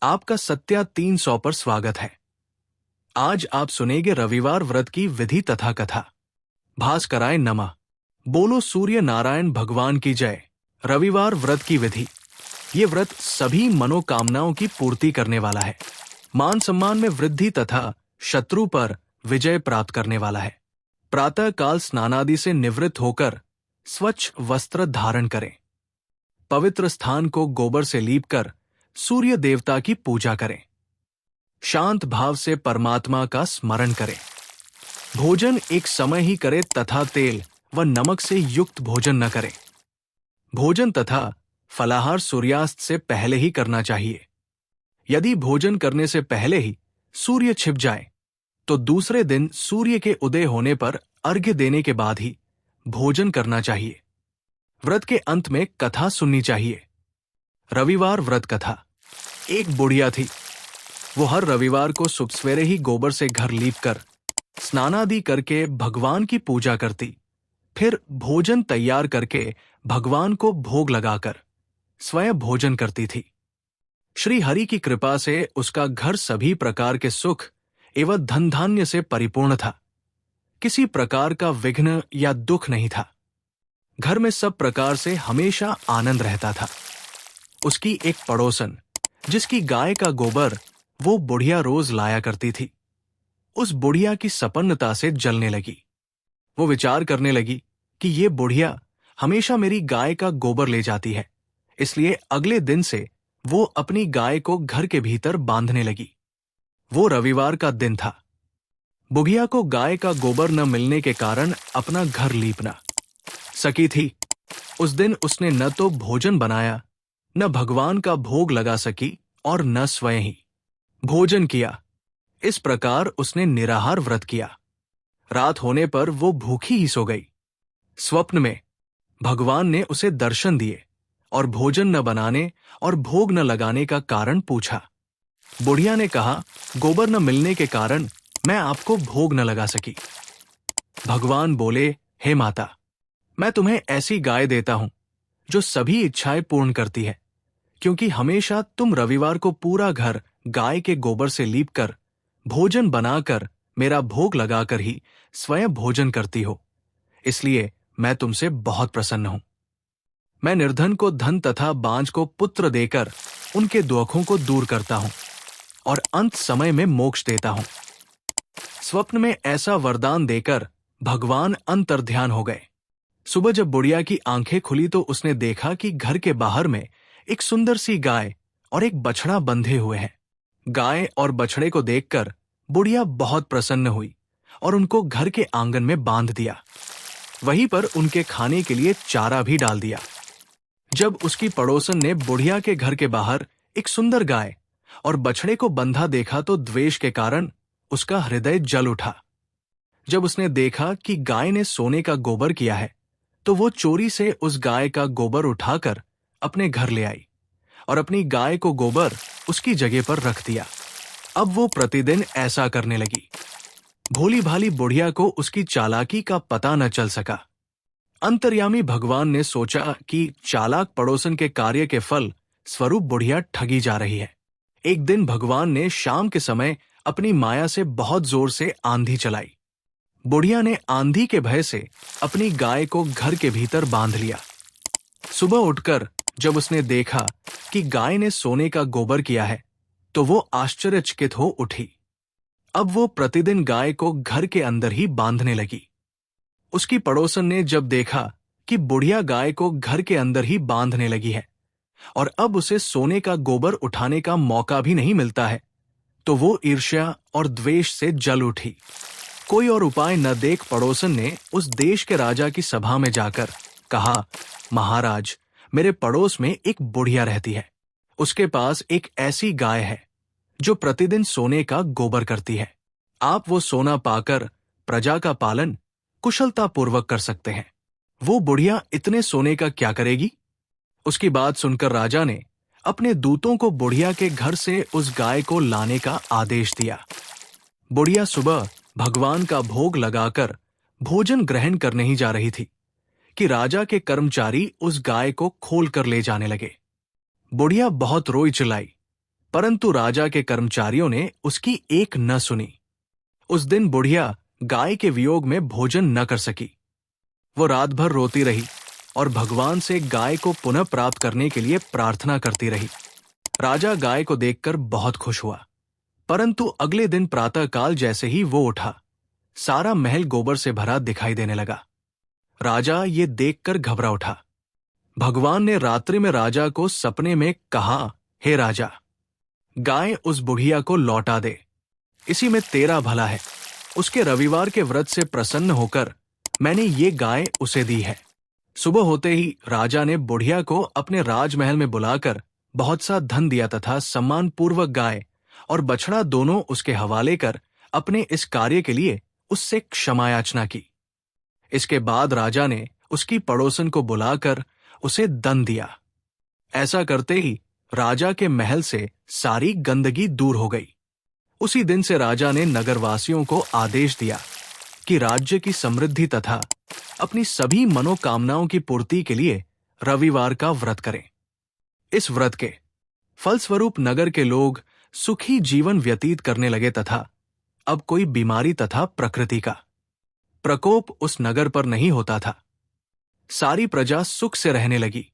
आपका सत्या 300 पर स्वागत है। आज आप सुनेंगे रविवार व्रत की विधि तथा कथा। भास्कराय नमः। बोलो सूर्य नारायण भगवान की जय। रविवार व्रत की विधि। ये व्रत सभी मनोकामनाओं की पूर्ति करने वाला है, मान सम्मान में वृद्धि तथा शत्रु पर विजय प्राप्त करने वाला है। प्रातः काल स्नानादि से निवृत्त होकर स्वच्छ वस्त्र धारण करें। पवित्र स्थान को गोबर से लीपकर सूर्य देवता की पूजा करें। शांत भाव से परमात्मा का स्मरण करें। भोजन एक समय ही करें तथा तेल व नमक से युक्त भोजन न करें। भोजन तथा फलाहार सूर्यास्त से पहले ही करना चाहिए। यदि भोजन करने से पहले ही सूर्य छिप जाए तो दूसरे दिन सूर्य के उदय होने पर अर्घ्य देने के बाद ही भोजन करना चाहिए। व्रत के अंत में कथा सुननी चाहिए। रविवार व्रत कथा। एक बुढ़िया थी। वो हर रविवार को सुबह सवेरे ही गोबर से घर लीपकर स्नानादि करके भगवान की पूजा करती, फिर भोजन तैयार करके भगवान को भोग लगाकर स्वयं भोजन करती थी। श्री हरि की कृपा से उसका घर सभी प्रकार के सुख एवं धन धान्य से परिपूर्ण था। किसी प्रकार का विघ्न या दुख नहीं था। घर में सब प्रकार से हमेशा आनंद रहता था। उसकी एक पड़ोसन, जिसकी गाय का गोबर वो बुढ़िया रोज लाया करती थी, उस बुढ़िया की संपन्नता से जलने लगी। वो विचार करने लगी कि ये बुढ़िया हमेशा मेरी गाय का गोबर ले जाती है, इसलिए अगले दिन से वो अपनी गाय को घर के भीतर बांधने लगी। वो रविवार का दिन था। बुढ़िया को गाय का गोबर न मिलने के कारण अपना घर लीपना सकी थी। उस दिन उसने न तो भोजन बनाया, न भगवान का भोग लगा सकी और न स्वयं ही भोजन किया। इस प्रकार उसने निराहार व्रत किया। रात होने पर वो भूखी ही सो गई। स्वप्न में भगवान ने उसे दर्शन दिए और भोजन न बनाने और भोग न लगाने का कारण पूछा। बुढ़िया ने कहा, गोबर न मिलने के कारण मैं आपको भोग न लगा सकी। भगवान बोले, हे माता, मैं तुम्हें ऐसी गाय देता हूं जो सभी इच्छाएं पूर्ण करती है, क्योंकि हमेशा तुम रविवार को पूरा घर गाय के गोबर से लीपकर भोजन बनाकर मेरा भोग लगाकर ही स्वयं भोजन करती हो, इसलिए मैं तुमसे बहुत प्रसन्न हूं। मैं निर्धन को धन तथा बांझ को पुत्र देकर उनके दुखों को दूर करता हूं और अंत समय में मोक्ष देता हूं। स्वप्न में ऐसा वरदान देकर भगवान अंतर्ध्यान हो गए। सुबह जब बुढ़िया की आंखें खुली तो उसने देखा कि घर के बाहर में एक सुंदर सी गाय और एक बछड़ा बंधे हुए हैं। गाय और बछड़े को देखकर बुढ़िया बहुत प्रसन्न हुई और उनको घर के आंगन में बांध दिया। वहीं पर उनके खाने के लिए चारा भी डाल दिया। जब उसकी पड़ोसन ने बुढ़िया के घर के बाहर एक सुंदर गाय और बछड़े को बंधा देखा तो द्वेष के कारण उसका हृदय जल उठा। जब उसने देखा कि गाय ने सोने का गोबर किया है तो वो चोरी से उस गाय का गोबर उठाकर अपने घर ले आई और अपनी गाय को गोबर उसकी जगह पर रख दिया। अब वो प्रतिदिन ऐसा करने लगी। भोली भाली बुढ़िया को उसकी चालाकी का पता न चल सका। अंतर्यामी भगवान ने सोचा कि चालाक पड़ोसन के कार्य के फल स्वरूप बुढ़िया ठगी जा रही है। एक दिन भगवान ने शाम के समय अपनी माया से बहुत जोर से आंधी चलाई। बुढ़िया ने आंधी के भय से अपनी गाय को घर के भीतर बांध लिया। सुबह उठकर जब उसने देखा कि गाय ने सोने का गोबर किया है तो वो आश्चर्यचकित हो उठी। अब वो प्रतिदिन गाय को घर के अंदर ही बांधने लगी। उसकी पड़ोसन ने जब देखा कि बुढ़िया गाय को घर के अंदर ही बांधने लगी है और अब उसे सोने का गोबर उठाने का मौका भी नहीं मिलता है, तो वो ईर्ष्या और द्वेष से जल उठी। कोई और उपाय न देख पड़ोसन ने उस देश के राजा की सभा में जाकर कहा, महाराज, मेरे पड़ोस में एक बुढ़िया रहती है। उसके पास एक ऐसी गाय है जो प्रतिदिन सोने का गोबर करती है। आप वो सोना पाकर प्रजा का पालन कुशलता पूर्वक कर सकते हैं। वो बुढ़िया इतने सोने का क्या करेगी? उसकी बात सुनकर राजा ने अपने दूतों को बुढ़िया के घर से उस गाय को लाने का आदेश दिया। बुढ़िया सुबह भगवान का भोग लगाकर भोजन ग्रहण करने ही जा रही थी कि राजा के कर्मचारी उस गाय को खोल कर ले जाने लगे। बुढ़िया बहुत रोई चिल्लाई, परंतु राजा के कर्मचारियों ने उसकी एक न सुनी। उस दिन बुढ़िया गाय के वियोग में भोजन न कर सकी। वो रात भर रोती रही और भगवान से गाय को पुनः प्राप्त करने के लिए प्रार्थना करती रही। राजा गाय को देखकर बहुत खुश हुआ, परंतु अगले दिन प्रातःकाल जैसे ही वो उठा, सारा महल गोबर से भरा दिखाई देने लगा। राजा ये देखकर घबरा उठा। भगवान ने रात्रि में राजा को सपने में कहा, हे राजा, गाय उस बुढ़िया को लौटा दे, इसी में तेरा भला है। उसके रविवार के व्रत से प्रसन्न होकर मैंने ये गाय उसे दी है। सुबह होते ही राजा ने बुढ़िया को अपने राजमहल में बुलाकर बहुत सा धन दिया तथा सम्मानपूर्वक गाय और बछड़ा दोनों उसके हवाले कर अपने इस कार्य के लिए उससे क्षमा याचना की। इसके बाद राजा ने उसकी पड़ोसन को बुलाकर उसे दंड दिया। ऐसा करते ही राजा के महल से सारी गंदगी दूर हो गई। उसी दिन से राजा ने नगरवासियों को आदेश दिया कि राज्य की समृद्धि तथा अपनी सभी मनोकामनाओं की पूर्ति के लिए रविवार का व्रत करें। इस व्रत के फलस्वरूप नगर के लोग सुखी जीवन व्यतीत करने लगे तथा अब कोई बीमारी तथा प्रकृति का प्रकोप उस नगर पर नहीं होता था। सारी प्रजा सुख से रहने लगी।